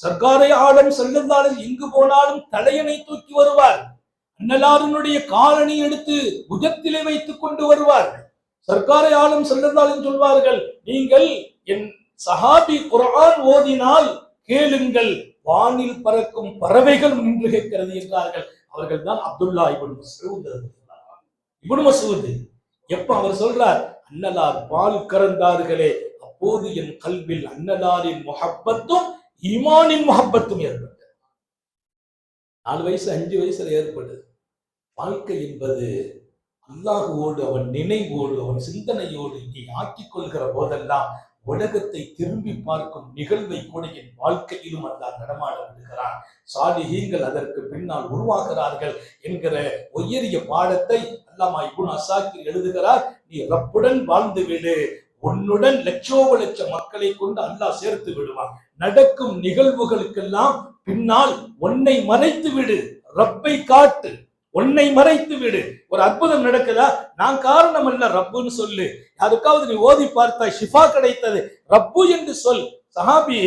சர்க்காரை ஆலம் ஸல்லல்லாஹு அலைஹி எங்கு போனாலும் தலையணை தூக்கி வருவார். அன்னலாரினுடைய காலணி எடுத்து புஜத்திலே வைத்துக் கொண்டு வருவார். சர்க்காரை ஆலம் ஸல்லல்லாஹு அலைஹி சொல்வார்கள், நீங்கள் என் சஹாபி குர்ஆன் ஓதினால் கேளுங்கள், வானில் பறக்கும் பறவைகள் நின்று கேட்கிறது என்றார்கள். அவர்கள் தான் அப்துல்லா இப்னு மஸ்ஊத். இப்னு மஸ்ஊத் எப்ப அவர் சொல்றார், அன்னலார் பால் கறந்தார்களே, அப்போது என் கல்வில் அன்னலாரின் முஹப்பத்தும் ஈமானின் முஹப்பத்தும் ஏற்பட்டது. 4 வயசு 5 வயசுல ஏற்படுது. வாழ்க்கை என்பது அல்லாஹுவோடு, அவன் நினைவோடு, அவன் சிந்தனையோடு நீ ஆக்கிக் கொள்கிற போதெல்லாம் உலகத்தை திரும்பி பார்க்கும் நிகழ்வை கூட என் வாழ்க்கையிலும் அல்லாஹ் நடமாட விடுகிறான். சாலிஹீன்கள் அதற்கு பின்னால் உருவாகிறார்கள் என்கிற உயரிய பாடத்தை அல்லாமா இப்னு அசாக்கிர் எழுதுகிறார். நீ ரப்புடன் வாழ்ந்து விடு, உன்னுடன் லட்சோப லட்ச மக்களை கொண்டு அல்லாஹ் சேர்த்து விடுவான். நடக்கும் நிகழ்வுகளுக்கெல்லாம் பின்னால் உன்னை மறைத்து விடு, ரப்பை காட்டு, உன்னை மறைத்து விடு. ஒரு அற்புதம் நடக்குதா, நான் காரணம் அல்ல ரப்புன்னு சொல்லு. யாருக்காவது நீ ஓதி பார்த்தா ஷிஃபா கிடைத்தது, ரப்பு என்று சொல். சஹாபி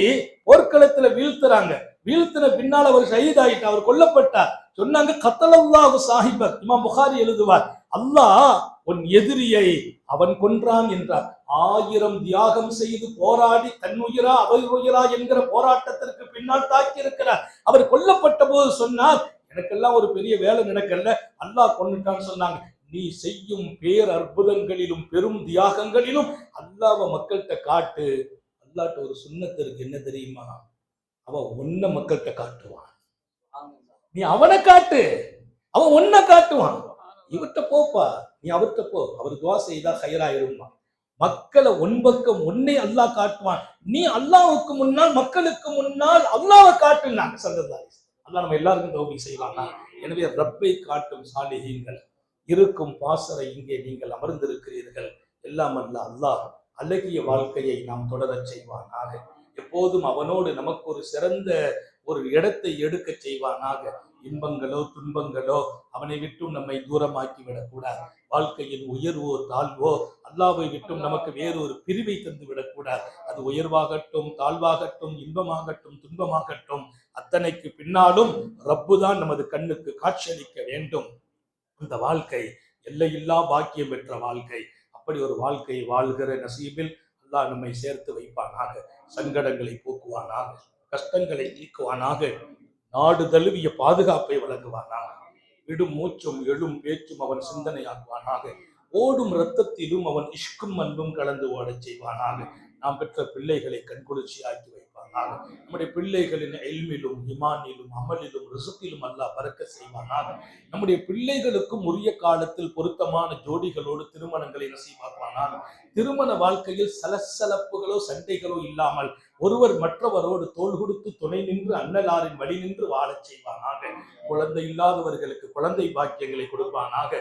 போர்க்களத்துல வீழ்த்துறாங்க, வீழ்த்தின பின்னால் அவர் ஷஹீத் ஆயிட்டார், அவர் கொல்லப்பட்டார். சொன்னாங்க கத்தலல்லாஹு சாஹிபக். இமாம் புகாரி எழுதுவார், அல்லாஹ் உன் எதிரியை அவன் கொன்றான் என்றார். 1000 தியாகம் செய்து போராடி தன்னுயிரா அவர் உயிரா என்கிற போராட்டத்திற்கு பின்னால் தாக்கி இருக்கிறார். அவர் கொல்லப்பட்ட போது சொன்னார், எனக்கெல்லாம் ஒரு பெரிய வேலை நடக்கல, அல்லாஹ் கொன்னுட்டான்னு சொன்னாங்க. நீ செய்யும் பேர் அற்புதங்களிலும் பெரும் தியாகங்களிலும் அல்லாஹ்வை மக்கள்கிட்ட காட்டு. அல்லாஹ்ட்ட ஒரு சுன்னத்து இருக்கு, என்ன தெரியுமா? அவன் உன்னை மக்கள்கிட்ட காட்டுவான். நீ அவனை காட்டு, அவன் உன்னை காட்டுவான். இவர்கிட்ட போப்பா, நீ அவர்கிட்ட போ, அவர் துவா செய்தா ஹைராயிருமா. மக்களை ஒன்பக்கம் உன்னை அல்லாஹ் காட்டுவான். நீ அல்லாஹ்வுக்கு முன்னால் மக்களுக்கு முன்னால் அல்லாஹ்வை காட்டுனாங்க சல்லல்லாஹு. அல்லாஹ் நம்ம எல்லாருக்கும் தௌபீக் செய்வாங்க. எனவே ரப்பை காட்டும் சாலிஹீன்கள் இருக்கும் பாசறை இங்கே நீங்கள் அமர்ந்திருக்கிறீர்கள். எல்லாம் அல்லாஹ் அழகிய வாழ்க்கையை நாம் தொடரச் செய்வானாக. எப்போதும் அவனோடு நமக்கு ஒரு சிறந்த ஒரு இடத்தை எடுக்க செய்வானாக. இன்பங்களோ துன்பங்களோ அவனை விட்டும் நம்மை தூரமாக்கி விடக்கூடாது. வாழ்க்கையின் உயர்வோ தாழ்வோ அல்லாஹ்வை விட்டும் நமக்கு வேறொரு பிரிவை தந்து விடக்கூடாது. அது உயர்வாகட்டும் தாழ்வாகட்டும் இன்பமாகட்டும் துன்பமாகட்டும் அத்தனைக்கு பின்னாலும் ரப்பு தான் நமது கண்ணுக்கு காட்சியளிக்க வேண்டும். இந்த வாழ்க்கை எல்லையில்லா பாக்கியம் பெற்ற வாழ்க்கை. அப்படி ஒரு வாழ்க்கை வாழ்கிற நசீபில் அல்லாஹ் நம்மை சேர்த்து வைப்பானாக. சங்கடங்களை போக்குவானாக, கஷ்டங்களை நீக்குவானாக, நாடு தழுவிய பாதுகாப்பை வழங்குவானாக. விடும் மூச்சும் எழும் பேச்சும் அவன் சிந்தனையாக்குவானாக. ஓடும் இரத்தத்திலும் அவன் இஷ்கும் அன்பும் கலந்து ஓடச் செய்வானாக. நாம் பெற்ற பிள்ளைகளை கண்குளிர்ச்சியாக்கி வைப்பானாக. நம்முடைய பிள்ளைகளின் எல்மிலும் இமானிலும் அமலிலும் ரிசுக்கிலும் அல்லாஹ் பறக்க செய்வானாக. நம்முடைய பிள்ளைகளுக்கும் உரிய காலத்தில் பொருத்தமான ஜோடிகளோடு திருமணங்களை நசீபாக்குவானாக. திருமண வாழ்க்கையில் சலசலப்புகளோ சண்டைகளோ இல்லாமல் ஒருவர் மற்றவரோடு தோள் கொடுத்து துணை நின்று அன்னலாரின் வழி நின்று வாழச் செய்வானாக. குழந்தை இல்லாதவர்களுக்கு குழந்தை பாக்கியங்களை கொடுப்பானாக.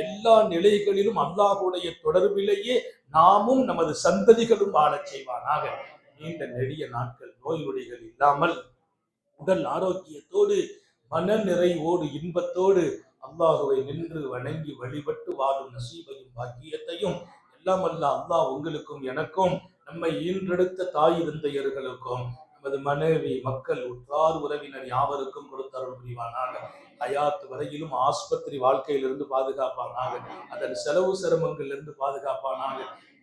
எல்லா நிலைகளிலும் அல்லாஹ்வுடைய தொடர்பிலேயே நாமும் நமது சந்ததிகளும் வாழச் செய்வானாக. நீண்ட நெடிய நாட்கள் நோய் நொடிகள் இல்லாமல் உடல் ஆரோக்கியத்தோடு மன நிறைவோடு இன்பத்தோடு அல்லாஹுவை நின்று வணங்கி வழிபட்டு வாழும் நசீபையும் பாக்கியத்தையும் எல்லாம் அல்லாஹ் உங்களுக்கும் எனக்கும் நம்மை ஈன்றெடுத்த தாய் தந்தையர்களுக்கும் நமது மனைவி மக்கள் உற்றார் உறவினர் யாவருக்கும் கொடுத்தருள் புரிவானாக. ஹயாத் வரையிலும் ஆஸ்பத்திரி வாழ்க்கையிலிருந்து பாதுகாப்பானாக. அதன் செலவு சிரமங்களிலிருந்து பாதுகாப்பானாக.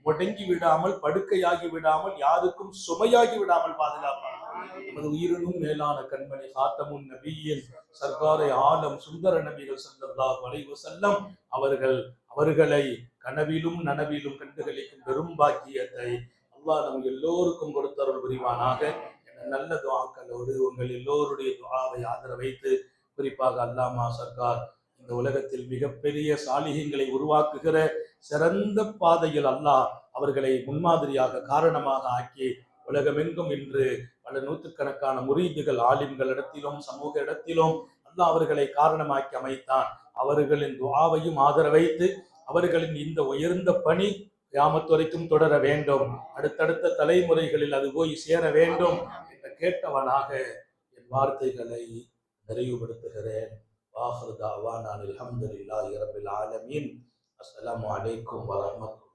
முடங்கி விடாமல் படுக்கையாகி விடாமல் யாருக்கும் சுமையாகி விடாமல் பாதுகாப்பானாக. நமது உயிரினும் மேலான கண்மணி காத்தமுன் நபியின் சர்க்காரை ஆலம் சுந்தர நபிகள் ஸல்லல்லாஹு அலைஹி வஸல்லம் அவர்களை கனவிலும் நனவிலும் கண்டுகளிக்கும் பெரும் பாக்கியத்தை அல்லாஹ் நம் எல்லோருக்கும் கொடுத்தருள் புரிவானாக. நல்ல துஆக்களோடு உங்கள் எல்லோருடைய துஆவை ஆதரவைத்து குறிப்பாக அல்லாமா சர்க்கார் இந்த உலகத்தில் மிகப்பெரிய சாலிஹீன்களை உருவாக்குகிற சிறந்த பாதையில் அல்லாஹ் அவர்களை முன்மாதிரியாக காரணமாக ஆக்கி உலகமெங்கும் இன்று பல நூற்றுக்கணக்கான முரீதுகள் ஆலிம்கள் இடத்திலும் சமூக இடத்திலும் அல்லாஹ் அவர்களை காரணமாக்கி அமைத்தான். அவர்களின் துஆவையும் ஆதரவைத்து அவர்களின் இந்த உயர்ந்த பணி கியாமத் வரைக்கும் தொடர வேண்டும். அடுத்தடுத்த தலைமுறைகளில் அது போய் சேர வேண்டும் என்று கேட்டவனாக என் வார்த்தைகளை நிறைவுபடுத்துகிறேன். வாஹிரு தஅவானா அல்ஹம்துலில்லாஹி ரப்பில் ஆலமீன். அஸ்ஸலாமு அலைக்கும் வரஹ்மத்துல்லாஹி